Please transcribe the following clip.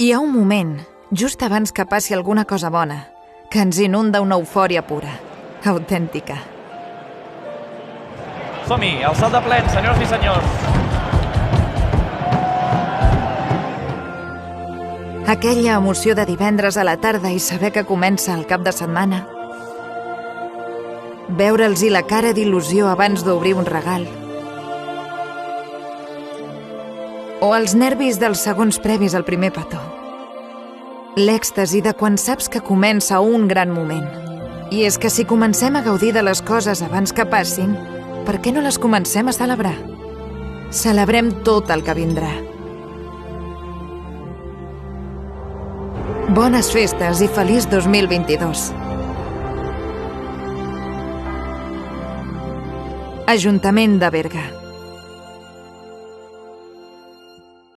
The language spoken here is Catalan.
Hi ha un moment, just abans que passi alguna cosa bona, que ens inunda una eufòria pura, autèntica. Som-hi, el salt de plen, senyors i senyors. Aquella emoció de divendres a la tarda i saber que comença el cap de setmana. Veure'ls-hi la cara d'il·lusió abans d'obrir un regal. O els nervis dels segons previs al primer petó. L'èxtasi de quan saps que comença un gran moment. I és que si comencem a gaudir de les coses abans que passin, per què no les comencem a celebrar? Celebrem tot el que vindrà. Bones festes i feliç 2022. Ajuntament de Berga.